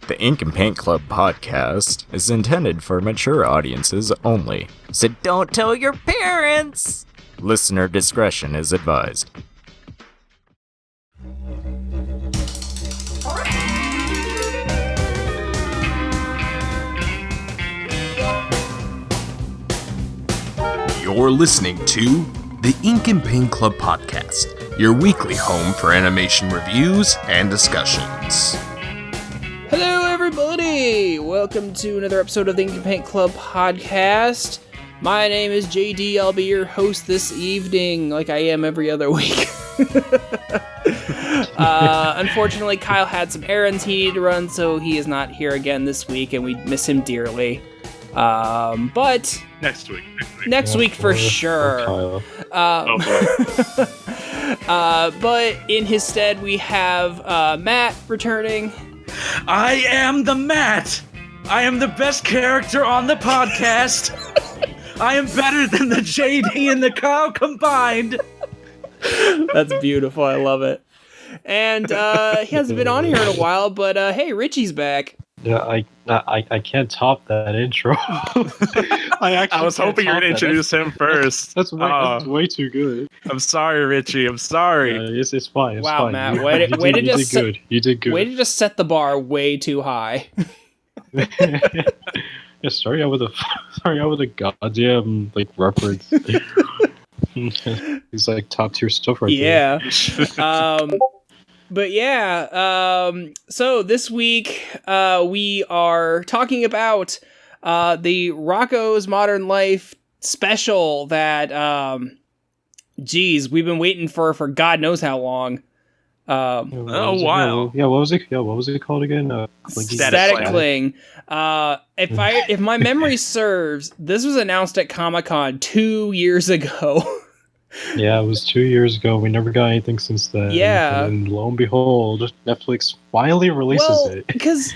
The Ink and Paint Club podcast is intended for mature audiences only, so don't tell your parents! Listener discretion is advised. You're listening to the Ink and Paint Club podcast, your weekly home for animation reviews and discussions. Hello, everybody! Welcome to another episode of the Ink and Paint Club podcast. My name is JD. I'll be your host this evening, like I am every other week. Unfortunately, Kyle had some errands he needed to run, so he is not here again this week, and we miss him dearly. But next week for sure. But in his stead, we have Matt returning. I am the Matt. I am the best character on the podcast. I am better than the JD and the Kyle combined. That's beautiful. I love it. And he hasn't been on here in a while, but hey, Richie's back. Yeah, I can't top that intro. I was hoping you were going to introduce him first. That's way too good. I'm sorry, Richie. I'm sorry. It's fine. It's wow, fine. Matt. You did good. Way to just set the bar way too high. Yeah, start out with a goddamn reference. He's like top tier stuff right there. Yeah. But yeah, so this week we are talking about the Rocko's Modern Life special that, we've been waiting for God knows how long. Wow. Yeah, what was it called again? Static Cling. If my memory serves, this was announced at Comic-Con 2 years ago. Yeah, it was 2 years ago. We never got anything since then. Yeah. And lo and behold, Netflix finally releases it. Because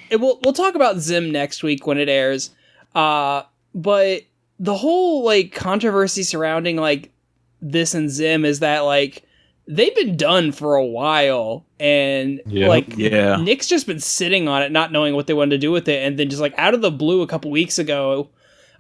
we'll talk about Zim next week when it airs. But the whole controversy surrounding this and Zim is that they've been done for a while, and Nick's just been sitting on it, not knowing what they wanted to do with it, and then just out of the blue a couple weeks ago,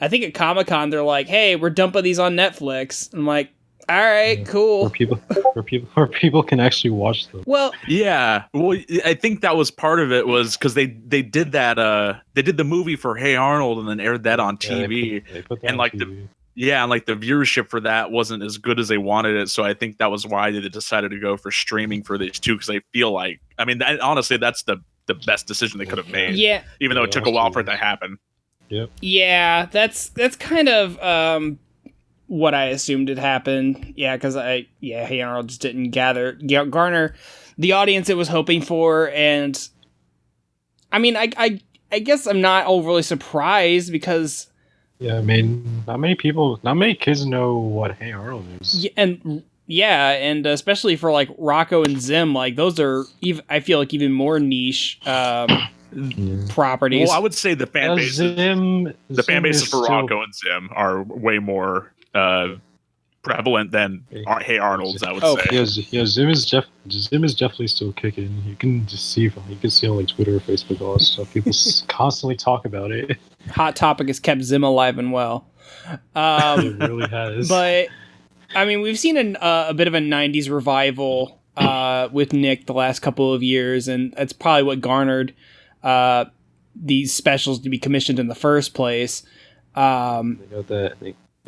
I think at Comic-Con they're like, "Hey, we're dumping these on Netflix." I'm like, "All right, cool." Where people can actually watch them. Well, yeah. Well, I think that was part of it was because they did that. They did the movie for Hey Arnold and then aired that on TV, they put that and on the TV. yeah, and the viewership for that wasn't as good as they wanted it. So I think that was why they decided to go for streaming for these two, because they feel honestly, that's the best decision they could have made. yeah, even though it took a while for it to happen. Yep. yeah, that's kind of what I assumed had happened. Yeah, because Hey Arnold just didn't garner the audience it was hoping for, and I mean, I guess I'm not overly surprised because. Yeah, I mean, not many kids know what Hey Arnold is. Yeah, and especially for Rocko and Zim, those are I feel like even more niche properties. Well, I would say the fan bases for still... Rocko and Zim are way more prevalent than Hey Arnold's, I would say. Yeah, Zim is definitely still kicking. You can just see on Twitter or Facebook all that stuff. People constantly talk about it. Hot Topic has kept Zim alive and well. It really has. But I mean, we've seen a bit of a 90s revival with Nick the last couple of years, and that's probably what garnered these specials to be commissioned in the first place. They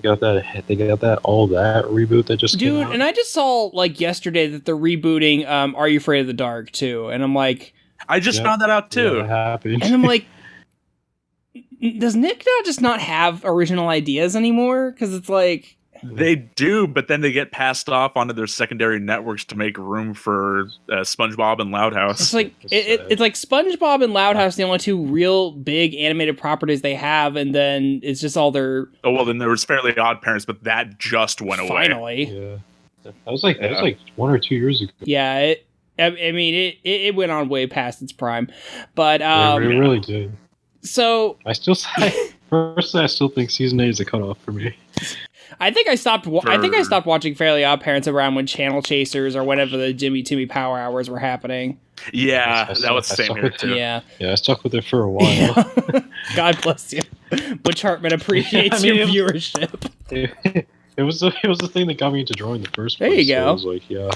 got that all that reboot that just came out. And I just saw yesterday that they're rebooting Are You Afraid of the Dark too, and I'm like, I just found that out too. Yeah, that happened. And I'm like, does Nick not have original ideas anymore? Because it's they do, but then they get passed off onto their secondary networks to make room for SpongeBob and Loud House. It's it's like SpongeBob and Loud House, the only two real big animated properties they have, and then it's just all their. Oh well, then there was Fairly Odd Parents, but that just went away. Finally, yeah, that was 1 or 2 years ago. Yeah, it went on way past its prime, but it really did. So I still think season 8 is a cutoff for me. I think I stopped. I think I stopped watching Fairly Odd Parents around when Channel Chasers or whenever the Jimmy Timmy Power Hours were happening. Yeah, that was the same here too. Yeah, I stuck with it for a while. Yeah. God bless you. Butch Hartman appreciates your viewership. It was the thing that got me into drawing the first place. There you go. So I was like, yeah.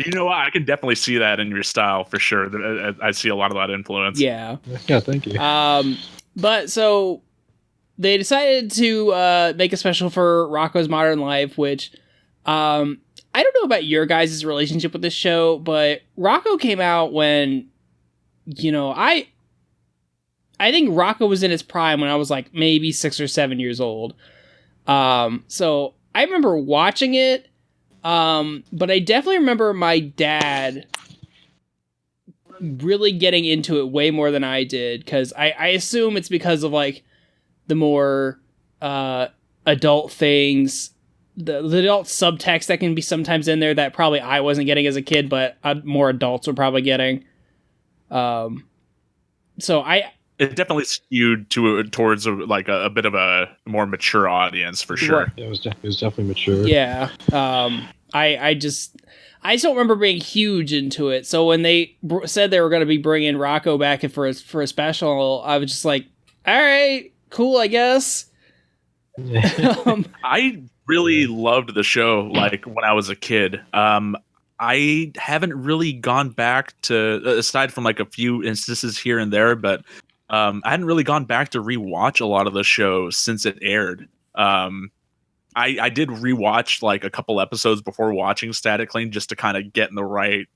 You know what? I can definitely see that in your style for sure. I see a lot of that influence. Yeah. Yeah, thank you. But so they decided to make a special for Rocko's Modern Life, which I don't know about your guys' relationship with this show, but Rocko came out when, I think Rocko was in his prime when I was like maybe 6 or 7 years old. So I remember watching it, but I definitely remember my dad really getting into it way more than I did, because I assume it's because of like the more adult things, the adult subtext that can be sometimes in there that probably I wasn't getting as a kid, but more adults were probably getting. It definitely skewed towards a bit of a more mature audience for sure. Right. Yeah, it was definitely mature. Yeah. I just don't remember being huge into it. So when they said they were going to be bringing Rocko back for a special, I was just like, all right, cool, I guess. I really loved the show like when I was a kid. I haven't really gone back to, aside from like a few instances here and there, but I hadn't really gone back to rewatch a lot of the show since it aired. I did rewatch like a couple episodes before watching Static Cling just to kind of get in the right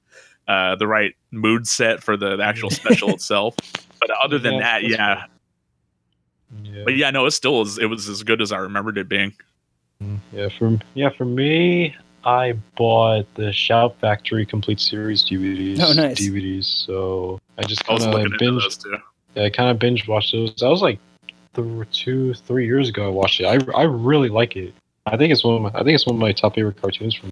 mood set for the actual special itself. But other than that, yeah. But yeah, no, it was as good as I remembered it being. For me, I bought the Shout Factory Complete Series DVDs. Oh, nice. DVDs. So I just I was kind of looking into those too. Yeah, I kind of binge watched those. That was like 2-3 years ago. I watched it. I really like it. I think it's one of my top favorite cartoons from.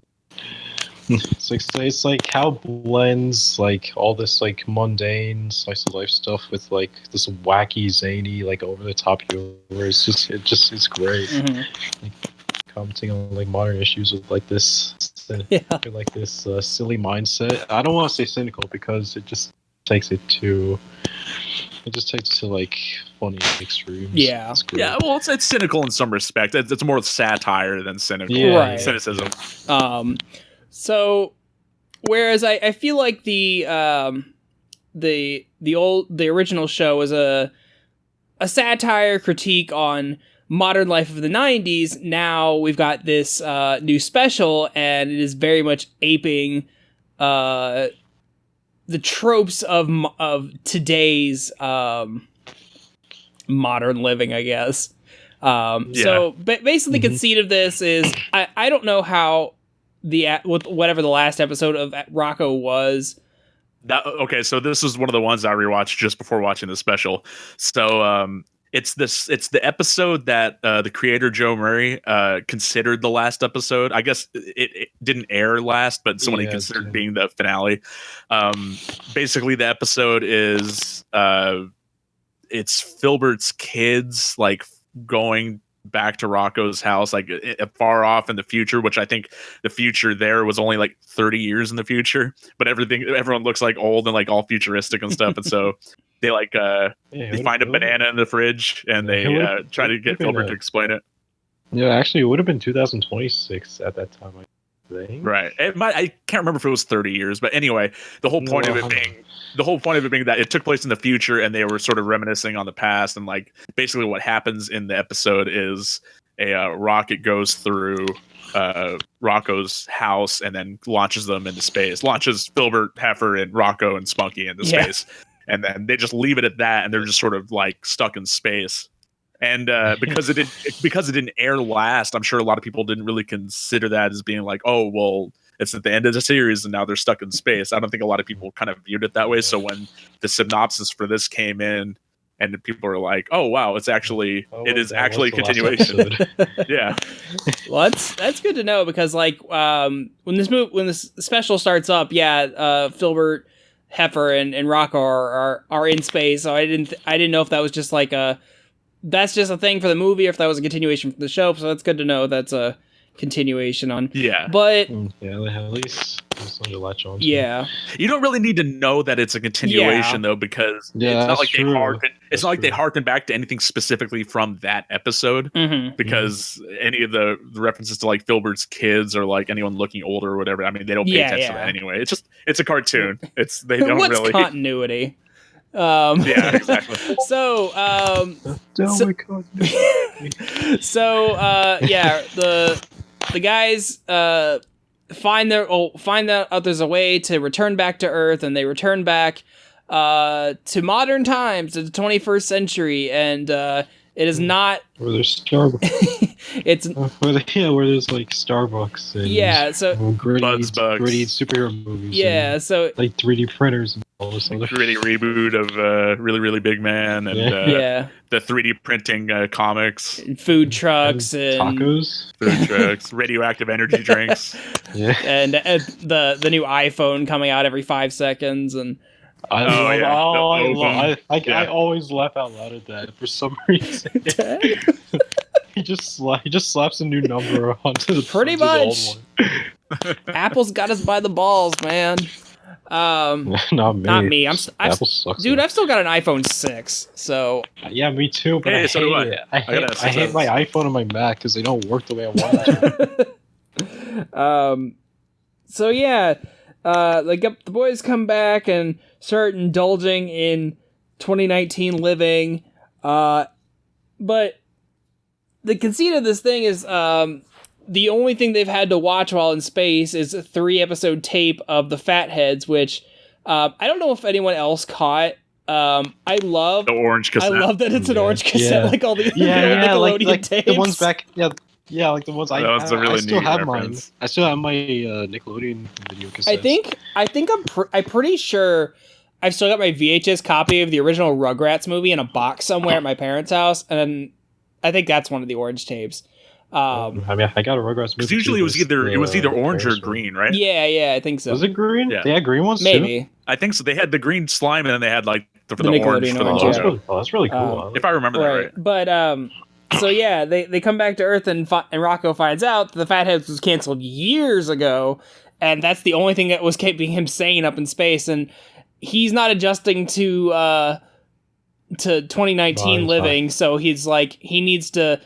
It's like how it blends like all this like mundane slice of life stuff with like this wacky zany like over the top humor. It's great. Mm-hmm. Like, commenting on like modern issues with like this silly mindset. I don't want to say cynical because it just takes it to like funny extremes. Yeah. Yeah, well, it's cynical in some respect. It's more satire than cynical. Right. Cynicism. So whereas I feel like the original show was a satire critique on modern life of the 90s, now we've got this new special, and it is very much aping the tropes of today's modern living, I guess. So basically the conceit of this is I don't know how whatever the last episode of Rocko was. Okay, so this is one of the ones I rewatched just before watching the special. So it's the episode that the creator Joe Murray considered the last episode. I guess it didn't air last, but someone he considered being the finale. Basically, the episode is it's Filbert's kids like going back to Rocko's house, like far off in the future, which I think the future there was only like 30 years in the future, but everyone looks like old and like all futuristic and stuff. And so they like they find a banana in the fridge and they try to get Filbert to explain it. Yeah, actually, it would have been 2026 at that time, I think. Right. I can't remember if it was 30 years, but anyway, the whole point of it being that it took place in the future and they were sort of reminiscing on the past, and like basically what happens in the episode is a rocket goes through Rocko's house and then launches them into space. Launches Filbert, Heifer, and Rocko and Spunky into space. And then they just leave it at that, and they're just sort of like stuck in space. And because it didn't air last, I'm sure a lot of people didn't really consider that as being like, oh, well, it's at the end of the series and now they're stuck in space. I don't think a lot of people kind of viewed it that way. So when the synopsis for this came in, and people are like, oh wow, it is actually a continuation. Yeah. Well, that's good to know, because like when this special starts up, Filbert, Heifer, and Rocko are in space. So I didn't know if that was just like a that's just a thing for the movie, or if that was a continuation from the show. So that's good to know. That's a continuation on. Yeah. But Yeah, at least something to latch on to. yeah, You don't really need to know that it's a continuation though, because Yeah, it's not that's like true. it's not like they harken back to anything specifically from that episode. mm-hmm. Because any of the references to like Filbert's kids or like anyone looking older or whatever, I mean, they don't pay attention to that anyway. It's a cartoon. They don't What's really continuity. Yeah, exactly. So yeah, the guys find out there's a way to return back to Earth, and they return back to modern times, to the 21st century, and it is not where there's Starbucks. it's where there's like Starbucks and so gritty Bugs. superhero movies. Yeah, and, so like 3D printers and all this other gritty reboot of Really Really Big Man and the 3D printing comics, and food trucks and tacos, food trucks, radioactive energy drinks. Yeah, and the new iPhone coming out every 5 seconds, and I always laugh out loud at that for some reason. He just slaps a new number onto the pretty onto the much. old one. Apple's got us by the balls, man. Not me. Apple sucks. Dude, I've still got an iPhone 6, so Yeah, me too. But Hey, I so hate do I. it. I I hate my iPhone and my Mac because they don't work the way I want them to. So yeah, the boys come back and start indulging in 2019 living, but the conceit of this thing is the only thing they've had to watch while in space is a 3-episode tape of the Fatheads, which I don't know if anyone else caught. I love The orange cassette. I love that it's an orange cassette, like all the Nickelodeon like tapes. the ones back. Yeah, like the ones I still have mine. reference. I still have my Nickelodeon video cassettes. I'm pretty sure I've still got my VHS copy of the original Rugrats movie in a box somewhere at my parents' house, and I think that's one of the orange tapes. I mean, I got a Rugrats movie. Because usually it was either orange or Ferris green, right? Yeah, I think so. Was it green? Yeah. They had green ones too? Maybe. I think so. They had the green slime, and then they had like the Nickelodeon orange for the orange, logo. yeah. That's really cool. If I remember that right. But so yeah, they come back to Earth, and Rocko finds out that the Fatheads was canceled years ago, and that's the only thing that was keeping him sane up in space, and he's not adjusting to 2019 living, so he's like, he needs to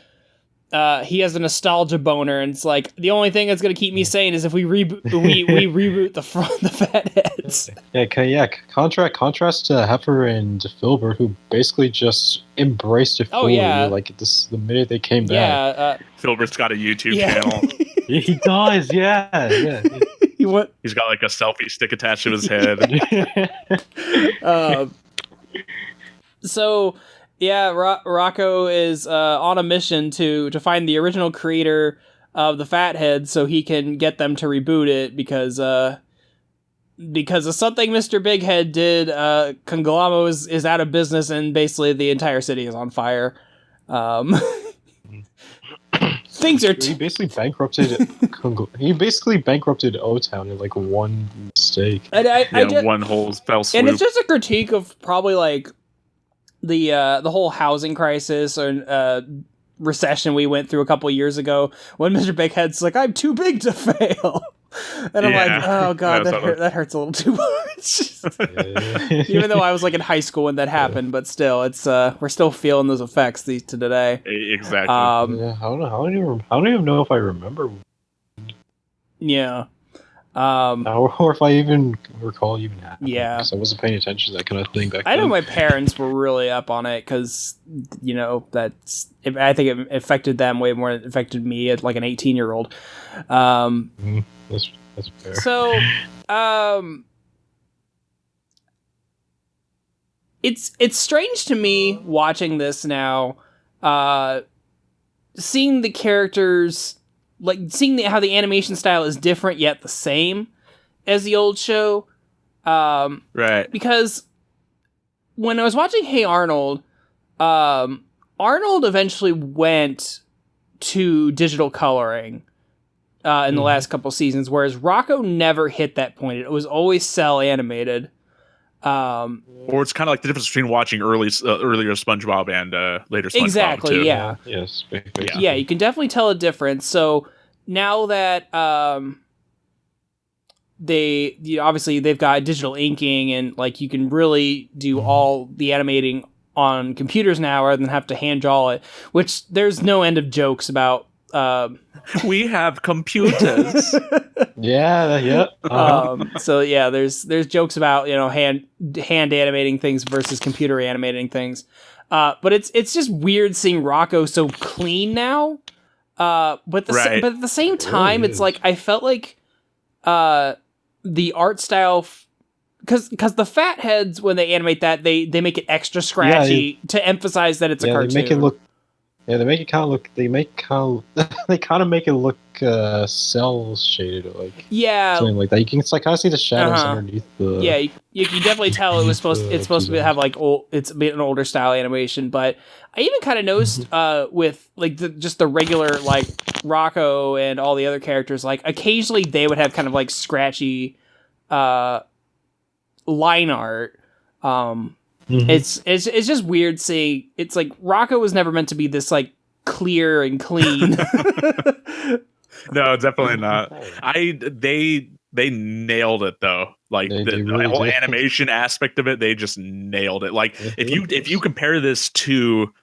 he has a nostalgia boner, and it's like, the only thing that's going to keep me sane is if we reboot the Fatheads. Yeah. Contrast to Heifer and Filbert, who basically just embraced it fully. Like the minute they came back. Yeah. Filbert's got a YouTube channel. He does. Yeah. He's got like a selfie stick attached to his head. So yeah, Rocko is on a mission to find the original creator of the Fatheads so he can get them to reboot it, because of something Mr. Bighead did. Conglomero is out of business, and basically the entire city is on fire. Things are he basically bankrupted O-Town in like one mistake. And one whole spell swoop. And it's just a critique of probably like the whole housing crisis or recession we went through a couple years ago, when Mr. Bighead's like, I'm too big to fail. And I'm like, oh god, that hurts a little too much. Even though I was like in high school when that happened, but still, it's we're still feeling those effects to today. Exactly. I don't even know if I remember. Yeah. Or if I even recall even happening. Yeah. Because I wasn't paying attention to that kind of thing back then. I know my parents were really up on it because, I think it affected them way more than it affected me at like an 18-year-old. That's fair. So, it's strange to me watching this now, seeing the characters, like seeing how the animation style is different yet the same as the old show. Right. Because when I was watching Hey Arnold, Arnold eventually went to digital coloring in the last couple seasons, whereas Rocko never hit that point. It was always cell animated. Or it's kind of like the difference between watching earlier SpongeBob and later SpongeBob. Exactly, too. yeah. Yes. Yeah, you can definitely tell a difference. So now that obviously they've got digital inking and like you can really do all the animating on computers now rather than have to hand draw it, which there's no end of jokes about. We have computers. Yeah. So yeah, there's jokes about hand animating things versus computer animating things, but it's just weird seeing Rocko so clean now. But at the same time, really it's is. like I felt like the art style. Because the fat heads, when they animate that, they make it extra scratchy to emphasize that it's a cartoon. They make it look. Yeah, they make it kind of look. They kind of make it look cell shaded, or like something like that. You can kind of see the shadows underneath the. Yeah, you can definitely tell it's supposed to have like it's a bit an older style animation, but I even kind of noticed with like just the regular like Rocko and all the other characters, like occasionally they would have kind of like scratchy line art. It's just weird seeing. It's like Rocko was never meant to be this like clear and clean. No, definitely not. They nailed it though. Like the whole animation aspect of it, they just nailed it. Like if you compare this to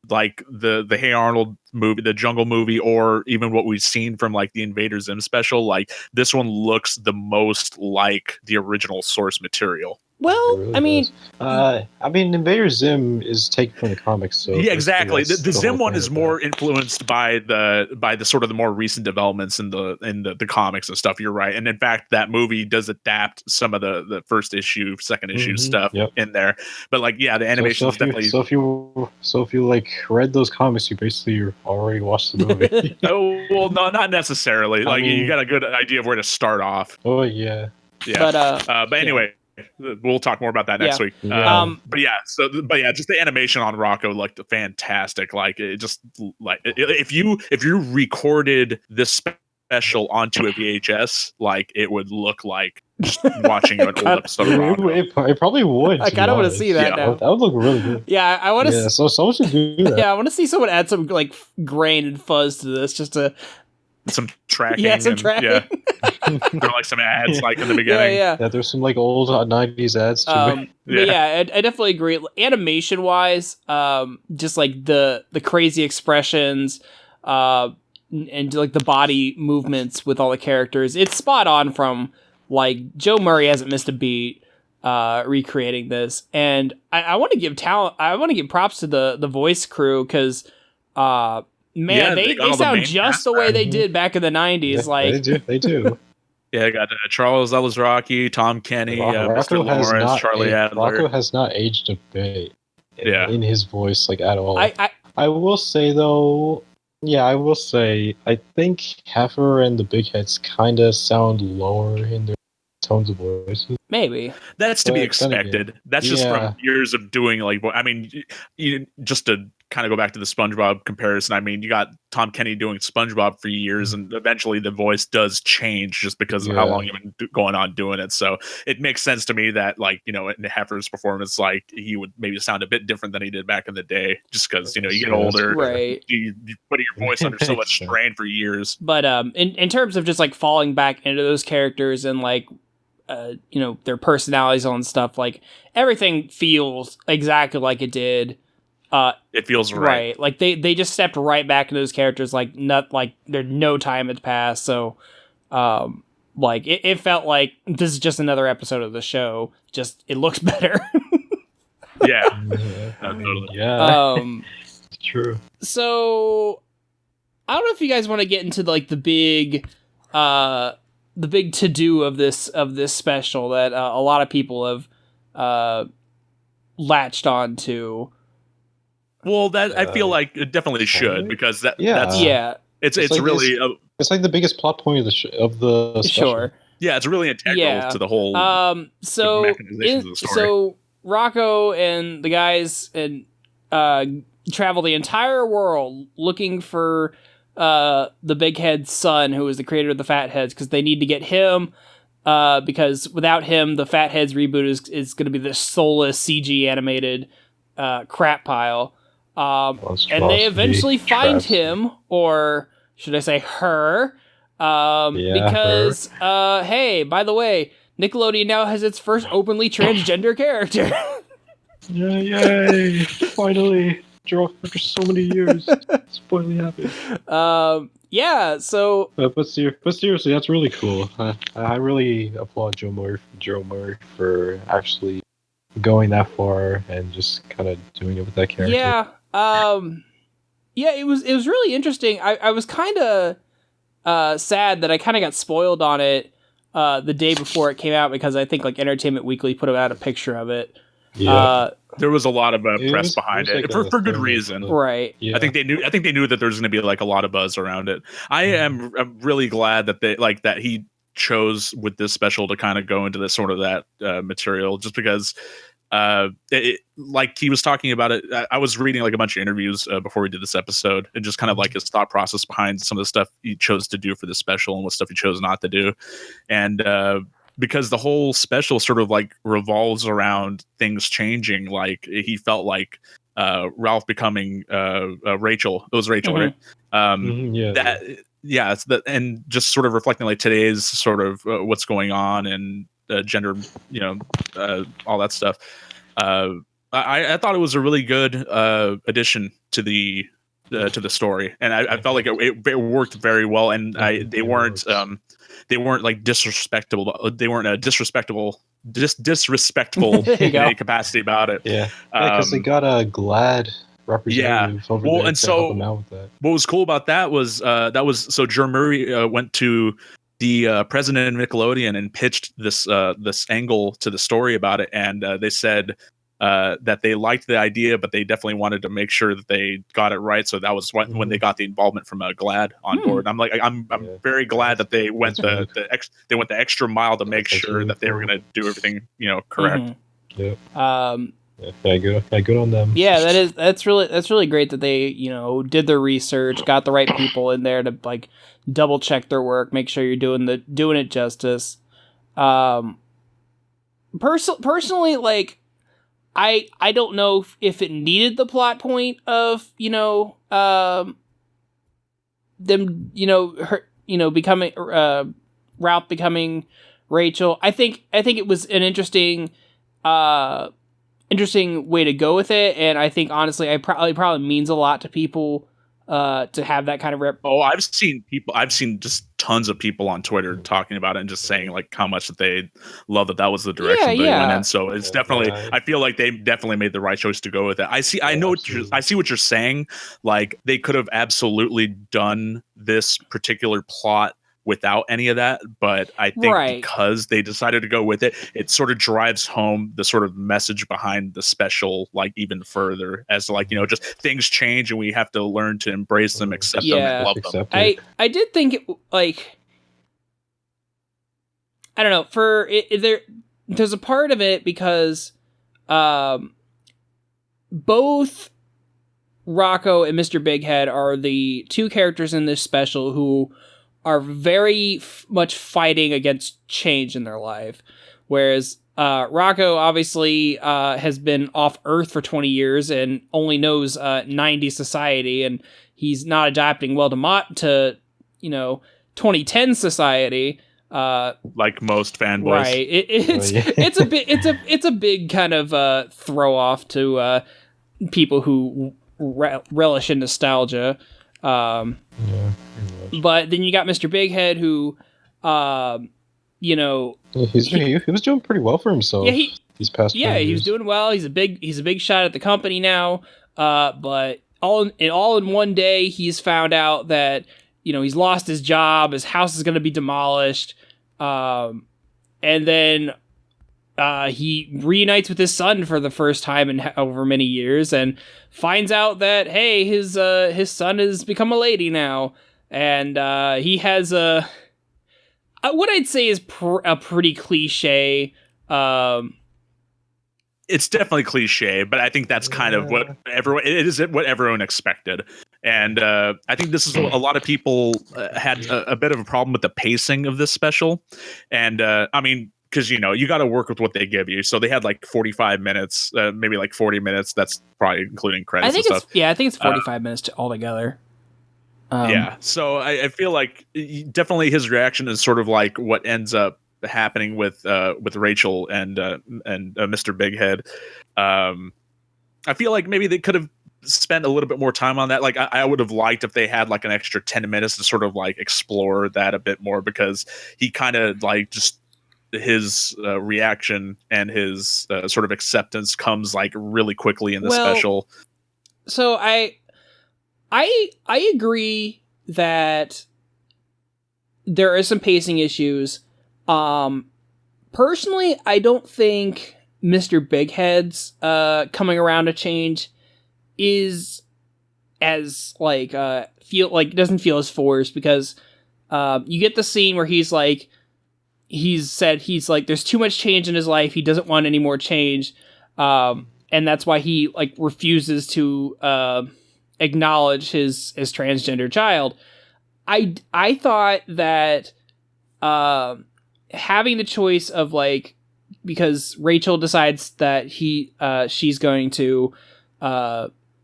like the Hey Arnold movie, the Jungle movie, or even what we've seen from like the Invader Zim special, like this one looks the most like the original source material. Well, really I mean, Invader Zim is taken from the comics, so yeah, exactly. The Zim whole one is more influenced by the sort of the more recent developments in the comics and stuff. You're right, and in fact, that movie does adapt some of the first issue, second issue stuff in there. But like, yeah, the animation is definitely. So if you like read those comics, you basically already watched the movie. Oh well, no, not necessarily. Like you got a good idea of where to start off. Oh yeah. But anyway. We'll talk more about that next week. But just the animation on Rocko looked fantastic. Like it just like if you recorded this special onto a VHS, like it would look like just watching an old episode of Rocko. It probably would. I kind of want to see that now. That would look really good. Yeah, I want to. Yeah, so someone should do that. Yeah, I want to see someone add some like grain and fuzz to this, just to. Some tracking. Yeah, some tracking. Yeah. There are like some ads like in the beginning. Yeah. There's some like old 90s ads too. I definitely agree. Animation wise, just like the crazy expressions, and like the body movements with all the characters, it's spot on. From like Joe Murray hasn't missed a beat recreating this, and I want to give talent. I want to give props to the voice crew because. Man, they sound just the way they did back in the 90s. They do. Yeah, I got Charles Elizraki, Tom Kenny, Mr. Lawrence, Charlie Adler. Rocko has not aged a bit in his voice, like, at all. I will say, though, I think Heifer and the Big Heads kind of sound lower in their tones of voices. Maybe. That's to be expected. That's just from years of doing, like, I mean, just to kind of go back to the SpongeBob comparison. I mean, you got Tom Kenny doing SpongeBob for years, and eventually the voice does change just because of how long you've been going on doing it. So it makes sense to me that, like, in Heifer's performance, like, he would maybe sound a bit different than he did back in the day, just because, you get older. Right. You put your voice under so much strain for years. But in terms of just, like, falling back into those characters and, like, their personalities and stuff, like, everything feels exactly like it did. It feels right. Like they just stepped right back into those characters. Like there's no time had passed. So, like it felt like this is just another episode of the show. Just it looks better. Yeah. Totally. Yeah. It's true. So I don't know if you guys want to get into like the big to do of this special that a lot of people have latched on to. Well, that I feel like it definitely should, because that's it's like really it's like the biggest plot point of the special. Sure. Yeah, it's really integral to the whole so mechanizations of the story. So Rocko and the guys and travel the entire world looking for the Big Head's son, who is the creator of the Fat Heads, because they need to get him because without him, the Fatheads reboot is going to be this soulless CG animated crap pile. And they eventually find him, or should I say her, because, hey, by the way, Nickelodeon now has its first openly transgender character. Yay! Finally, after so many years, it's finally happened. Yeah. So, but seriously, that's really cool. I really applaud Joe Murray for actually going that far and just kind of doing it with that character. Yeah. Yeah. It was really interesting. I was kind of sad that I kind of got spoiled on it the day before it came out, because I think like Entertainment Weekly put out a picture of it. Yeah. There was a lot of press behind it, like for good reason, right? Yeah. I think they knew that there's going to be like a lot of buzz around it. I'm really glad that that he chose with this special to kind of go into this sort of that material, just because like he was talking about it. I was reading like a bunch of interviews before we did this episode, and just kind of like his thought process behind some of the stuff he chose to do for the special and what stuff he chose not to do, and because the whole special sort of like revolves around things changing. Like he felt like Ralph becoming Rachel. It was Rachel, right? It's that, and just sort of reflecting like today's sort of what's going on and gender, all that stuff. I thought it was a really good addition to the story, and I felt like it worked very well, and they weren't like disrespectful. They weren't disrespectful in any capacity about it. Yeah, because they got a GLAAD representative over there to help them out with that. What was cool about that was so Joe Murray went to the president of Nickelodeon and pitched this angle to the story about it, and they said that they liked the idea, but they definitely wanted to make sure that they got it right. So that was when they got the involvement from GLAAD on board. I'm very glad that they went the extra mile to make sure that they were going to do everything correct. Yeah. Good on them. Yeah, that's really great that they did their research, got the right people in there to like double check their work, make sure you're doing it justice. Personally, like I don't know if it needed the plot point of them her becoming Ralph becoming Rachel. I think it was an interesting way to go with it, and I think honestly, it probably means a lot to people to have that kind of rep. Oh, I've seen just tons of people on Twitter talking about it and just saying like how much that they love that was the direction they went in. So it's definitely, I feel like they definitely made the right choice to go with it. I see what you're saying. Like they could have absolutely done this particular plot without any of that, but I think because they decided to go with it, it sort of drives home the sort of message behind the special like even further, as like just things change and we have to learn to embrace them, accept them, and love them. I did think it, like, I don't know, for it, there's a part of it because both Rocko and Mr. Bighead are the two characters in this special who are very much fighting against change in their life. Whereas Rocko obviously has been off Earth for 20 years and only knows 90s society, and he's not adapting well to 2010 society. Like most fanboys. Right. It's a big kind of throw off to people who relish in nostalgia. But then you got Mr. Bighead, who, he was doing pretty well for himself. Yeah, these past. Yeah, he was doing well. He's a big shot at the company now. But all in one day, he's found out that he's lost his job. His house is going to be demolished. And then he reunites with his son for the first time in over many years, and finds out that hey, his son has become a lady now. And he has what I'd say is a pretty cliche it's definitely cliche, but I think that's kind of what everyone expected. And I think this is a lot of people had a bit of a problem with the pacing of this special. And I mean, because you got to work with what they give you. So they had like 45 minutes, maybe like 40 minutes. That's probably including credits. I think it's 45 minutes altogether. Yeah. So I feel like definitely his reaction is sort of like what ends up happening with Rachel and Mr. Bighead. I feel like maybe they could have spent a little bit more time on that. Like I would have liked if they had like an extra 10 minutes to sort of like explore that a bit more, because he kind of like just his reaction and his sort of acceptance comes like really quickly in the special. So I agree that there are some pacing issues. Personally, I don't think Mr. Bighead's coming around to change is as like doesn't feel as forced, because you get the scene where he's like there's too much change in his life, he doesn't want any more change, and that's why he like refuses to acknowledge his transgender child. I thought that having the choice of like, because Rachel decides that she's going to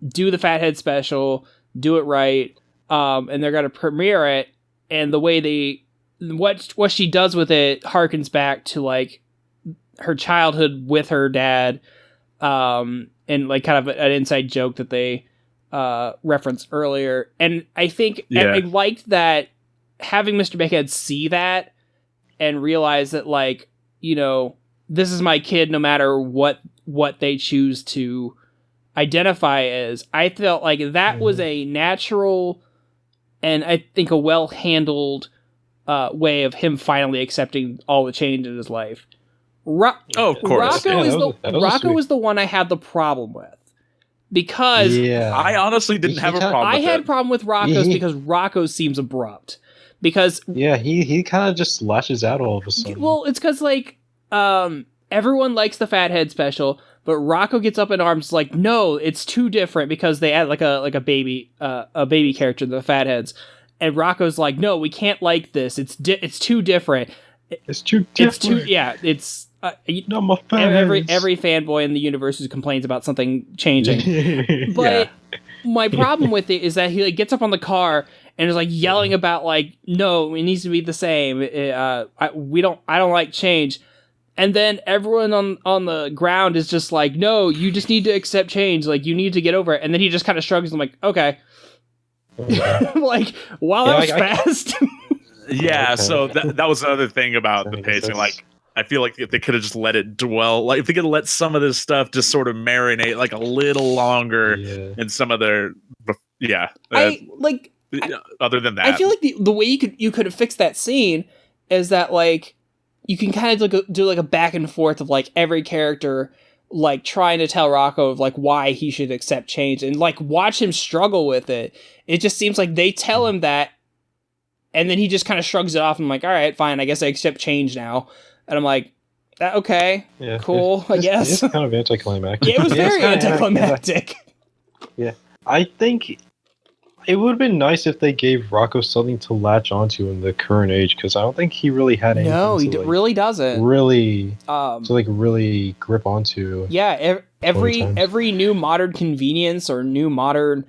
do the Fathead special, do it right, and they're going to premiere it, and the way what she does with it harkens back to like her childhood with her dad, and like kind of an inside joke that they referenced earlier. And I think I liked that having Mr. Bighead see that and realize that like, this is my kid no matter what they choose to identify as. I felt like that was a natural and I think a well-handled way of him finally accepting all the change in his life. of course. Rocko is the one I had the problem with. Because I honestly didn't have a problem with it. I had a problem with Rocko's because Rocko seems abrupt. Because he kind of just lashes out all of a sudden. Well, it's because like everyone likes the Fathead special, but Rocko gets up in arms like, no, it's too different, because they add like a baby character to the Fatheads, and Rocko's like, no, we can't like this. It's too different. It's too different. It's no more every fanboy in the universe who complains about something changing. But my problem with it is that he like gets up on the car and is like yelling about like, no, it needs to be the same. I don't like change. And then everyone on the ground is just like, no, you just need to accept change. Like, you need to get over it. And then he just kind of shrugs and I'm like, okay. Like, wow, that was fast. So that was another thing about the pacing. Like, I feel like if they could have just let it dwell, like if they could have let some of this stuff just sort of marinate like a little longer in some of their, other than that, I feel like the way you could have fixed that scene is that like you can kind of do like a back and forth of like every character like trying to tell Rocko of like why he should accept change and like watch him struggle with it. It just seems like they tell him that, and then he just kind of shrugs it off. And I'm like, all right, fine, I guess I accept change now. And I'm like, okay, cool, I guess. It's kind of anticlimactic. Yeah, it was very anticlimactic. Yeah, I think it would have been nice if they gave Rocko something to latch onto in the current age, because I don't think he really had anything. No, he really doesn't. Really, to like really grip onto. Yeah, every new modern convenience or new modern,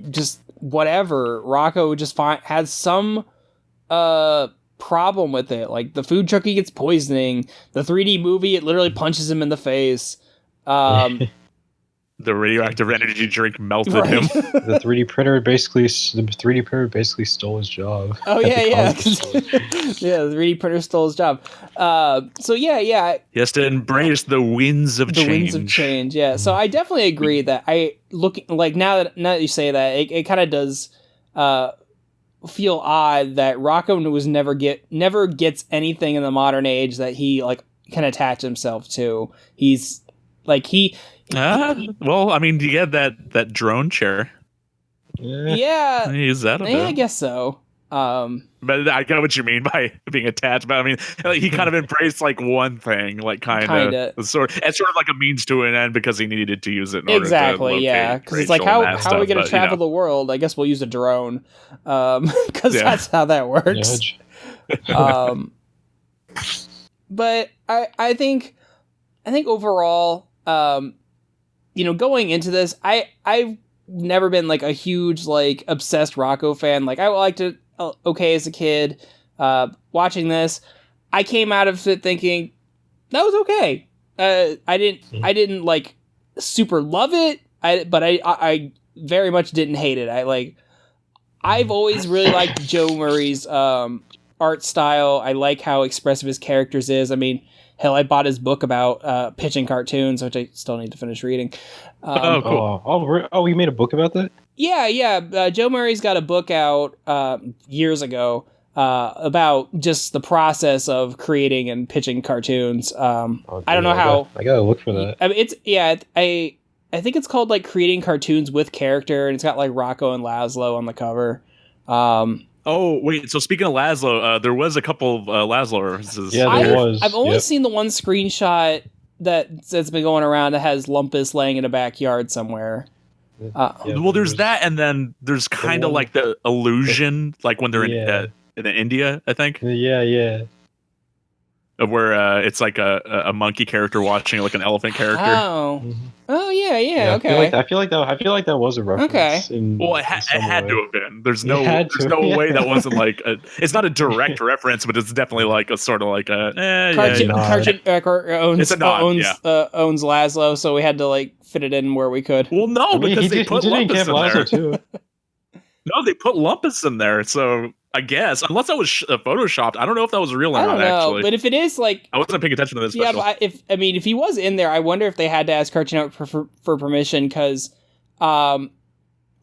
just whatever, Rocko just has some problem with it. Like the food truck, he gets poisoning. The 3D movie, it literally punches him in the face. The radioactive energy drink melted him. The 3D printer basically stole his job. Oh yeah. Yeah, the 3D printer stole his job. So yeah. He has to embrace the winds of change. The winds of change. Yeah. So I definitely agree that now that you say that, it kind of does feel odd that Rocko never gets anything in the modern age that he like can attach himself to. He's like well, I mean, do you get that drone chair? Yeah, use that a bit. I guess so. But I get what you mean by being attached. But I mean, like, he kind of embraced like one thing, like kind of sort of like a means to an end because he needed to use it in order to locate yeah. Because it's like, how are we going to travel the world? I guess we'll use a drone, because that's how that works. But I think overall, going into this, I've never been like a huge like obsessed Rocko fan. Like I liked it okay as a kid. Watching this, I came out of it thinking that was okay. I didn't like super love it. But I very much didn't hate it. I've always really liked Joe Murray's art style. I like how expressive his characters is. I mean, hell, I bought his book about pitching cartoons, which I still need to finish reading. Cool. You made a book about that? Yeah. Joe Murray's got a book out years ago about just the process of creating and pitching cartoons. I don't know how. I gotta look for that. I mean, I think it's called like Creating Cartoons with Character, and it's got like Rocko and Laszlo on the cover. Oh, wait. So speaking of Laszlo, there was a couple of Laszlo references. Yeah, there was. I've only seen the one screenshot that's been going around that has Lumpus laying in a backyard somewhere. Well, there's that, and then there's kind of like the illusion, like when they're in India, I think. Yeah. Of where it's like a monkey character watching like an elephant character. Oh yeah. Okay. I feel like that was a reference. Okay. Well, it had to have been. There's no way that wasn't like it's not a direct reference, but it's definitely like a sort of like a Cartoon Network owns owns Laszlo, so we had to like fit it in where we could. Well, no, because they put Lumpus in there too. No, they put Lumpus in there, so I guess unless that was photoshopped, I don't know if that was real or not. Actually, but if it is, like, I wasn't paying attention to this. Special. Yeah, but if he was in there, I wonder if they had to ask Cartoon Network for permission, because I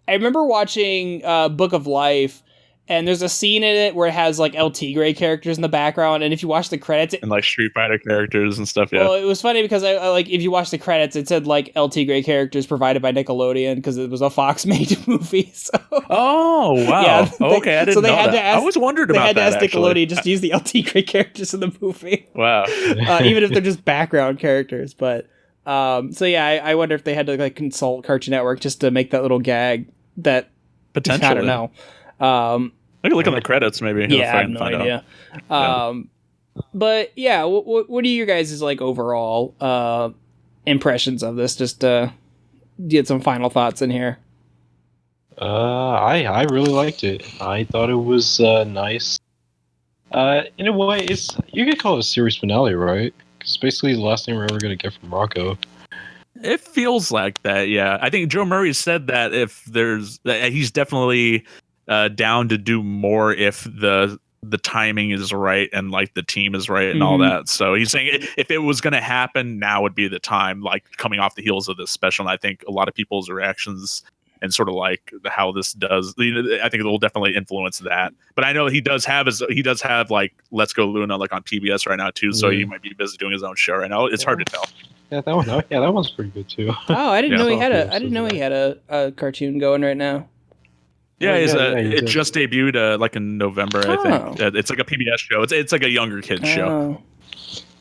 remember watching Book of Life, and there's a scene in it where it has like El Tigre characters in the background, and if you watch the credits, and like Street Fighter characters and stuff. Yeah. Well, it was funny because I like if you watch the credits, it said like El Tigre characters provided by Nickelodeon because it was a Fox made movie. So. Oh wow! Yeah, okay, I didn't know that. I always wondered about that. They had to ask Nickelodeon just to use the El Tigre characters in the movie. Wow! Even if they're just background characters, but so yeah, I wonder if they had to like consult Cartoon Network just to make that little gag that potentially. I don't know. I can look on the credits, maybe. Yeah, I have no idea. But yeah, what are your guys' like overall impressions of this? Just get some final thoughts in here. I really liked it. I thought it was nice. In a way, you could call it a series finale, right? Because basically the last thing we're ever gonna get from Rocko. It feels like that, yeah. I think Joe Murray said that he's definitely down to do more if the timing is right and like the team is right and all that. So he's saying if it was going to happen, now would be the time, like coming off the heels of this special. And I think a lot of people's reactions and sort of like how this does, I think it will definitely influence that. But I know he does have like Let's Go Luna like on PBS right now too. So he might be busy doing his own show right now. It's hard to tell. Yeah, that one's pretty good too. Oh, I didn't know he had a cartoon going right now. Yeah, it just debuted like in November, I think. It's like a PBS show. It's like a younger kid's show,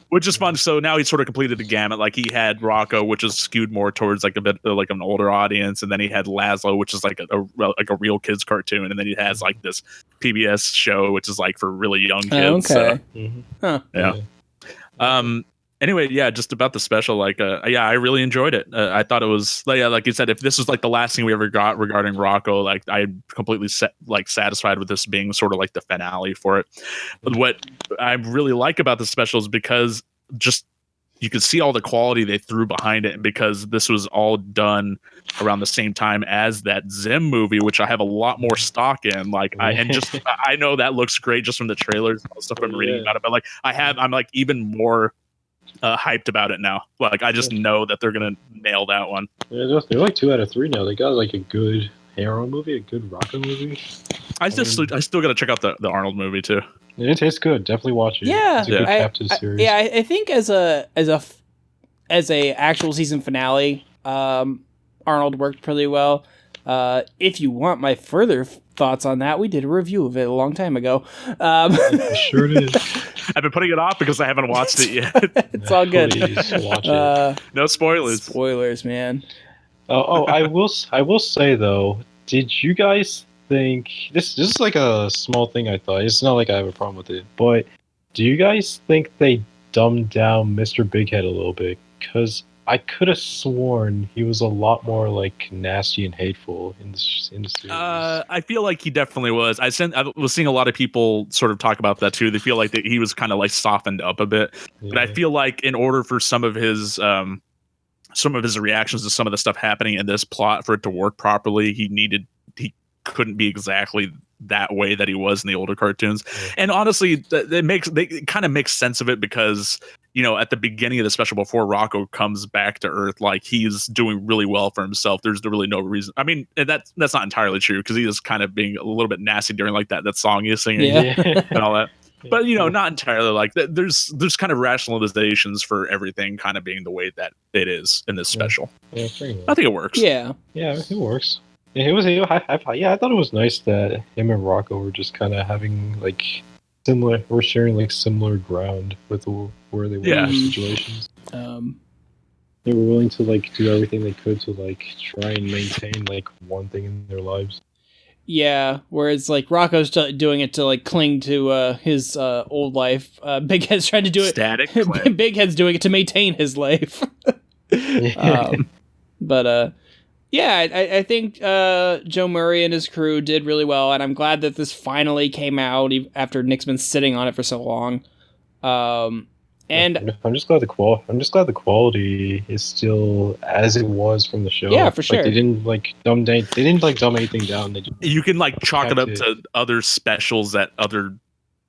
which is fun. So now he's sort of completed the gamut. Like he had Rocko, which is skewed more towards like a bit like an older audience, and then he had Laszlo, which is like a real kids cartoon, and then he has like this PBS show, which is like for really young kids. Okay. Yeah. Anyway, yeah, just about the special, like, I really enjoyed it. I thought it was, like you said, if this was like the last thing we ever got regarding Rocko, like I'm completely satisfied with this being sort of like the finale for it. But what I really like about the special is because just you could see all the quality they threw behind it, and because this was all done around the same time as that Zim movie, which I have a lot more stock in. Like, I know that looks great just from the trailers and all the stuff I'm reading about it, but like I'm like even more hyped about it now. Like I just know that they're gonna nail that one. Yeah, they're like 2 out of 3 now. They got like a good Arrow movie, a good Rocko movie. I still gotta check out the Arnold movie too. It's good. Definitely watch it. Yeah, it's a good cap to the series. I think as a actual season finale, Arnold worked pretty well. If you want my further thoughts on that. We did a review of it a long time ago. Sure did. I've been putting it off because I haven't watched it yet. It's all good. Please watch it. No spoilers. Spoilers, man. I will say though, did you guys think this is like a small thing I thought. It's not like I have a problem with it, but do you guys think they dumbed down Mr. Big Head a little bit? Because I could have sworn he was a lot more like nasty and hateful in the series. I feel like he definitely was. I was seeing a lot of people sort of talk about that too. They feel like that he was kind of like softened up a bit, but I feel like in order for some of his reactions to some of the stuff happening in this plot for it to work properly, he couldn't be exactly that way that he was in the older cartoons. And honestly, it kind of makes sense of it because, at the beginning of the special before Rocko comes back to Earth, like he's doing really well for himself. There's really no reason. I mean, that's not entirely true because he is kind of being a little bit nasty during like that song he's singing and all that. But not entirely like that. There's kind of rationalizations for everything kind of being the way that it is in this special. Yeah, pretty much. I think it works. Yeah, it works. Yeah, I thought it was nice that him and Rocko were just kind of having like we're sharing like similar ground with where they were in situations. They were willing to like do everything they could to like try and maintain like one thing in their lives. Yeah, whereas like Rocco's doing it to like cling to his old life. Big Head's trying to do it. Static. Big Head's doing it to maintain his life. Yeah, I think Joe Murray and his crew did really well, and I'm glad that this finally came out after Nick's been sitting on it for so long. And I'm just glad the quality is still as it was from the show. Yeah, for sure. Like, they didn't dumb anything down. You can like chalk it up to other specials that other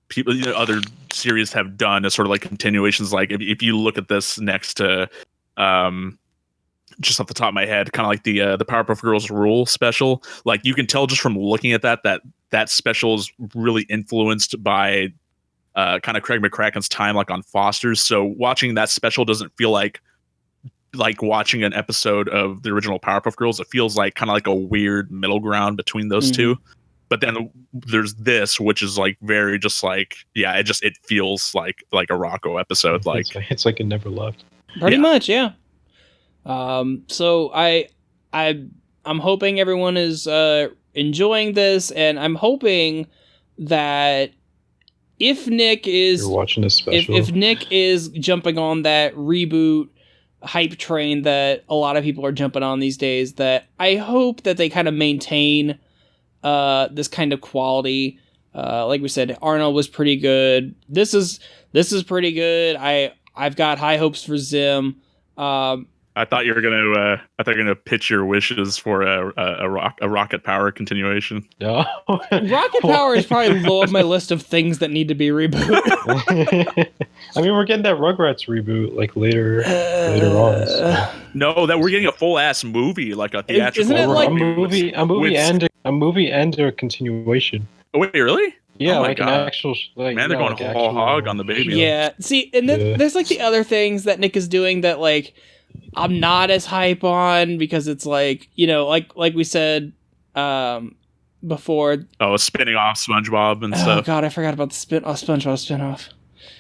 people, other series have done as sort of like continuations. Like if you look at this next to, just off the top of my head, kind of like the Powerpuff Girls Rule special. Like you can tell just from looking at that special is really influenced by kind of Craig McCracken's time like on Foster's. So watching that special doesn't feel like watching an episode of the original Powerpuff Girls. It feels like kind of like a weird middle ground between those two. But then there's this, which is like very just like, it feels like a Rocko episode. Like it's like it never left. Pretty much, yeah. So I'm hoping everyone is enjoying this, and I'm hoping that if Nick is You're watching this special. if Nick is jumping on that reboot hype train that a lot of people are jumping on these days, that I hope that they kind of maintain this kind of quality. Like we said, Arnold was pretty good. This is pretty good. I've got high hopes for Zim. I thought you were gonna pitch your wishes for a Rocket Power continuation. No. Rocket Power is probably low on my list of things that need to be rebooted. I mean, we're getting that Rugrats reboot like later on. So. No, that we're getting a full ass movie, like a theatrical. Isn't it like a movie and a continuation? Oh, wait, really? Yeah, oh my like God. an actual. Like, man, they're going whole hog on the baby. Yeah. See, and then there's like the other things that Nick is doing that like I'm not as hype on because it's like, like we said before. Oh, spinning off SpongeBob and stuff. Oh God, I forgot about the SpongeBob spinoff.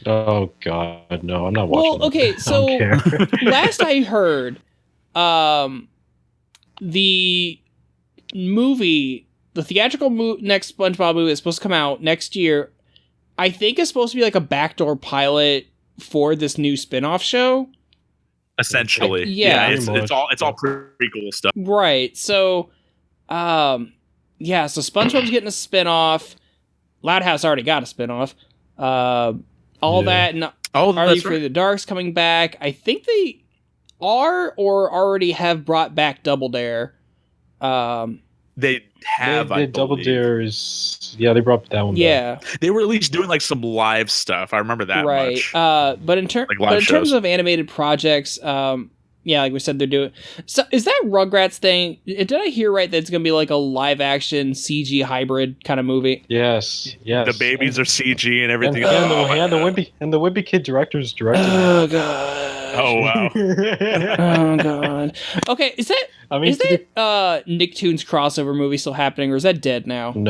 Oh God, no, I'm not watching. Well, okay, so last I heard, the theatrical next SpongeBob movie is supposed to come out next year. I think it's supposed to be like a backdoor pilot for this new spinoff show. Essentially, it's all prequel stuff, right? So, so SpongeBob's getting a spinoff. Loud House already got a spinoff. That and Are You Afraid of the Dark's coming back. I think they are or already have brought back Double Dare. They have. Double Dare is. Yeah, they brought that one. Yeah, back. They were at least doing like some live stuff. I remember that much. But in terms of animated projects, like we said, they're doing. So is that Rugrats thing? Did I hear right that it's gonna be like a live action CG hybrid kind of movie? Yes. The babies are CG and everything. And the Wimpy Kid directors directed. Oh God. Oh wow. Oh god. Okay, is that Nicktoons crossover movie still happening, or is that dead now? that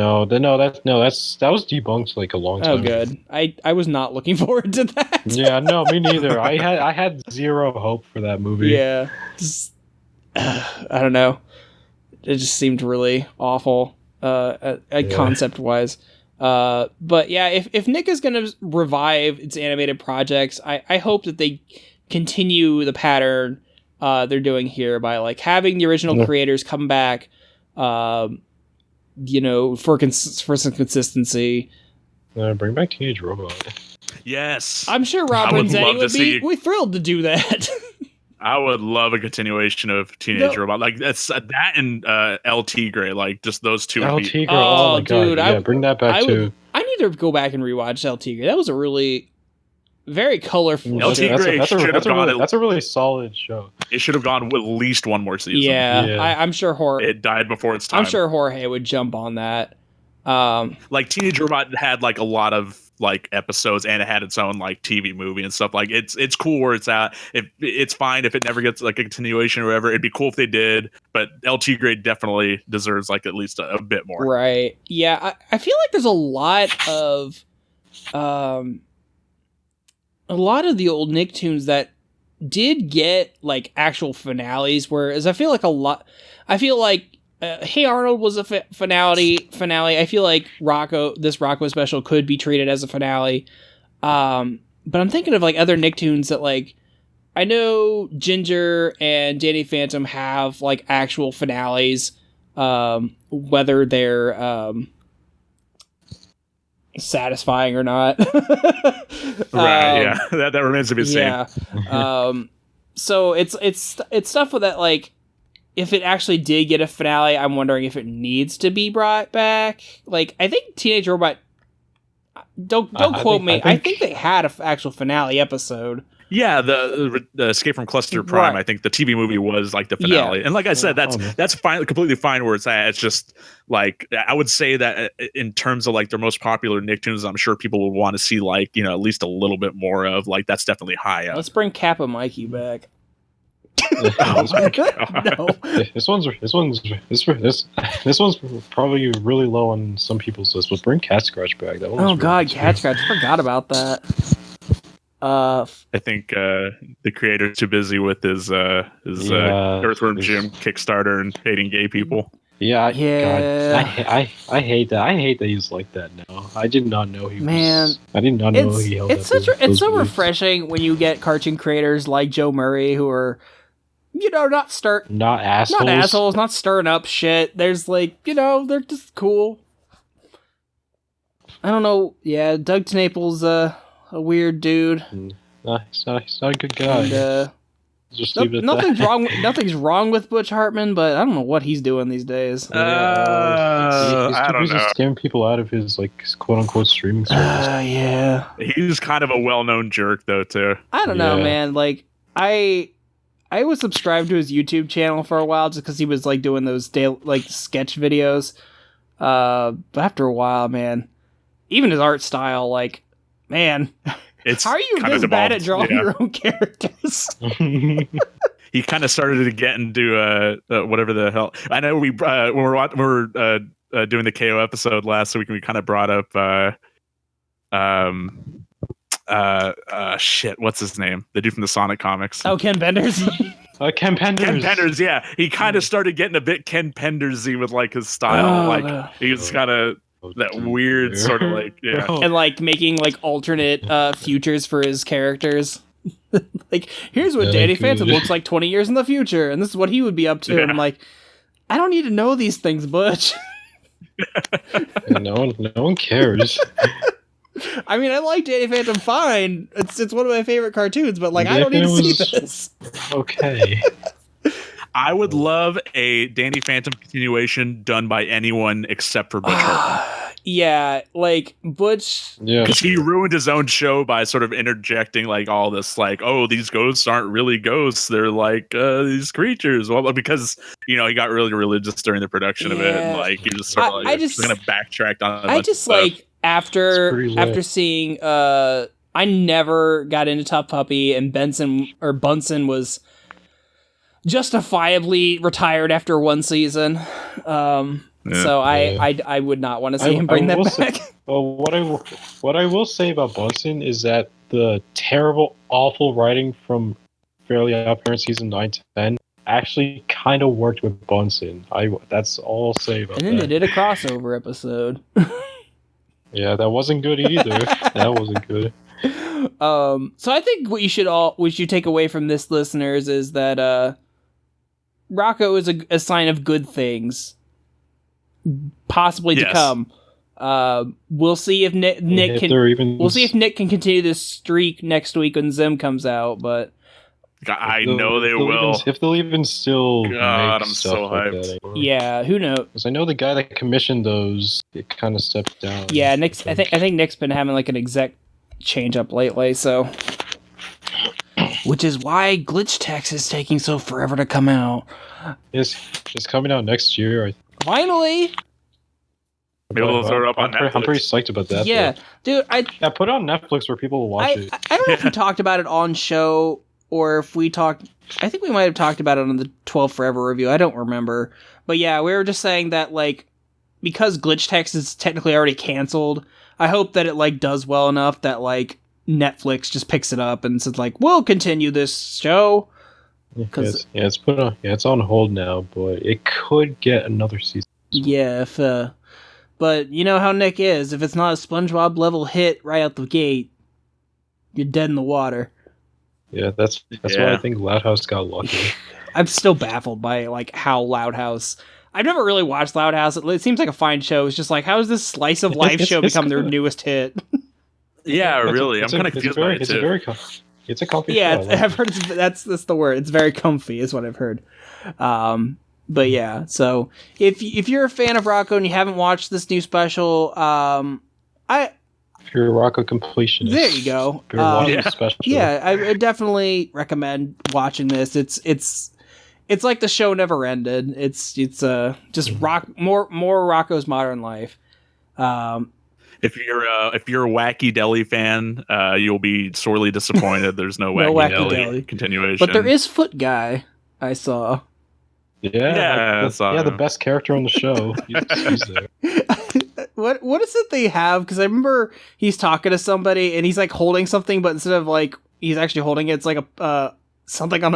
was debunked like a long time Oh, good. I was not looking forward to that. Yeah, no, me neither. I had zero hope for that movie. Yeah. I don't know. It just seemed really awful, concept wise. But yeah, if Nick is gonna revive its animated projects, I hope that they continue the pattern they're doing here by like having the original creators come back, for some consistency. Bring back Teenage Robot. Yes, I'm sure Rob and Zenny would be thrilled to do that. I would love a continuation of Teenage Robot. Like that's that and El Tigre, like just those two. El Tigre, oh my dude, god, bring that back too. I need to go back and rewatch El Tigre. That was a really very colorful El show. Tigre that's a really solid show. It should have gone with at least one more season. Yeah. I'm sure it died before its time. I'm sure Jorge would jump on that. Like Teenage Robot had like a lot of like episodes, and it had its own like TV movie and stuff. Like it's cool where it's at. It's fine if it never gets like a continuation or whatever. It'd be cool if they did, but El Tigre definitely deserves like at least a bit more. Right? Yeah, I feel like there's a lot of the old Nicktoons that did get like actual finales, whereas I feel like Hey Arnold was a finale. I feel like this Rocko special could be treated as a finale. But I'm thinking of like other Nicktoons that like I know Ginger and Danny Phantom have like actual finales, whether they're satisfying or not. Right? Yeah, that remains to be seen. Yeah. So it's stuff with that like. If it actually did get a finale, I'm wondering if it needs to be brought back. Like, I think Teenage Robot. Don't quote me. I think they had an actual finale episode. Yeah, the Escape from Cluster Prime. Right. I think the TV movie was like the finale, and like I said, that's fine, completely fine where it's at. It's just like I would say that in terms of like their most popular Nicktoons, I'm sure people would want to see like at least a little bit more of. Like that's definitely high up. Let's bring Kappa Mikey back. Oh my God. No. This one's probably really low on some people's list. But bring Cat Scratch back. That one. Cat Scratch! I forgot about that. I think the creator's too busy with his Earthworm Jim Kickstarter and hating gay people. Yeah. God, I hate that. I hate that he's like that now. I did not know he was. I did not know he held. It's so refreshing when you get cartoon creators like Joe Murray who are. Not assholes, not stirring up shit. There's like, they're just cool. I don't know. Yeah, Doug TenNapel's a weird dude. He's not a good guy. And, just leave it nothing's wrong with Butch Hartman, but I don't know what he's doing these days. He's too busy scaring people out of his like quote unquote streaming service. Yeah. He's kind of a well-known jerk though too. I don't know, man. Like I was subscribed to his YouTube channel for a while just because he was like doing those sketch videos. But after a while, man, even his art style, like, man, how are you this bad at drawing your own characters? He kind of started to get into whatever the hell. I know we when we're doing the KO episode last week, we kind of brought up shit, what's his name? The dude from the Sonic comics. Oh, Ken Penders. Ken Penders. Ken Penders, yeah. He kind of started getting a bit Ken Pendersy with like his style. He was kind of that weird sort of like, yeah. And like making like alternate futures for his characters. Like, here's what Danny Phantom looks like 20 years in the future, and this is what he would be up to. Yeah. And I'm like, I don't need to know these things, Butch. No one cares. I mean, I like Danny Phantom fine. It's one of my favorite cartoons, but like, I don't need to see this. Okay. I would love a Danny Phantom continuation done by anyone except for Butch Hartman. Yeah, like Butch. Yeah, because he ruined his own show by sort of interjecting like all this, like, oh, these ghosts aren't really ghosts; they're like these creatures. Well, because he got really religious during the production of it, and like he just sort of like kind of backtracked on. I just stuff. Like after seeing I never got into Tough Puppy, and Bunsen was justifiably retired after one season. So I would not want to see him bring that back. Well, what I will say about Bunsen is that the terrible, awful writing from Fairly Odd Parents season 9 to 10 actually kind of worked with Bunsen. That's all I'll say about that. And then they did a crossover episode. Yeah, that wasn't good either. That wasn't good. So I think what you should take away from this, listeners, is that Rocko is a sign of good things, possibly to come. We'll see if Nick can continue this streak next week when Zim comes out. But I know they will. If they'll even still. God, make I'm stuff so like hyped. that. Yeah, who knows? Because I know the guy that commissioned those, it kind of stepped down. Yeah, I think Nick's been having like an exec change up lately. So, which is why Glitch Text is taking so forever to come out. It's coming out next year. Finally. Maybe they'll throw it up on Netflix. I'm pretty psyched about that. Yeah, dude. Put it on Netflix where people will watch it. I don't know if we talked about it on show or if we talked. I think we might have talked about it on the 12 Forever review. I don't remember. But yeah, we were just saying that like because Glitch Text is technically already canceled, I hope that it like does well enough that like Netflix just picks it up and says like we'll continue this show. It's put on. Yeah, it's on hold now, but it could get another season. Yeah, but you know how Nick is. If it's not a SpongeBob level hit right out the gate, you're dead in the water. Yeah, that's why I think Loud House got lucky. I'm still baffled by like how Loud House. I've never really watched Loud House. It seems like a fine show. It's just like, how does this slice of life show become their newest hit? Yeah, really. I'm kind of confused by it too. It's a comfy show. Yeah, I've heard that's the word. It's very comfy, is what I've heard. But yeah, so if you're a fan of Rocko and you haven't watched this new special, if you're a Rocko completionist, there you go. If you're watching the special. Yeah, I would definitely recommend watching this. It's like the show never ended. It's just more Rocko's Modern Life. If you're a Wacky Deli fan, you'll be sorely disappointed. There's no Wacky Deli continuation, but there is Foot Guy. I saw. The best character on the show. He's there. What is it they have? Because I remember he's talking to somebody and he's like holding something, but instead of like he's actually holding it, it's like a something on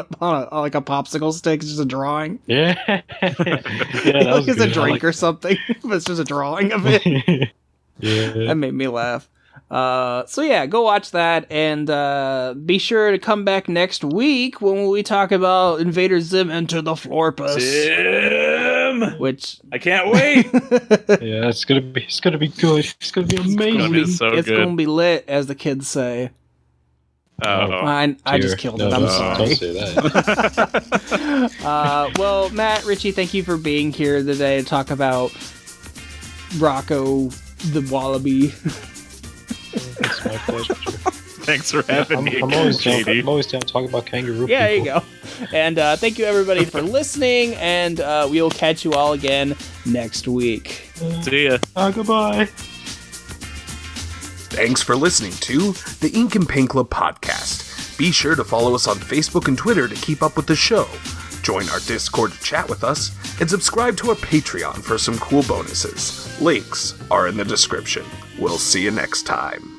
like a popsicle stick. It's just a drawing. Yeah, that was it's a drink or something, but it's just a drawing of it. Yeah, that made me laugh. So yeah, go watch that and be sure to come back next week when we talk about Invader Zim Enter the Florpus. Zim! Which I can't wait. Yeah, it's gonna be good. It's gonna be amazing. It's gonna be lit, as the kids say. I just killed it. I'm sorry. Don't say that. Well, Matt, Richie, thank you for being here today to talk about Rocko the Wallaby. It's my pleasure. Thanks for having me. I'm always down to talk about kangaroo people. Yeah, there you go. And thank you, everybody, for listening, and we will catch you all again next week. See ya. Goodbye. Thanks for listening to the Ink and Paint Club podcast. Be sure to follow us on Facebook and Twitter to keep up with the show. Join our Discord to chat with us, and subscribe to our Patreon for some cool bonuses. Links are in the description. We'll see you next time.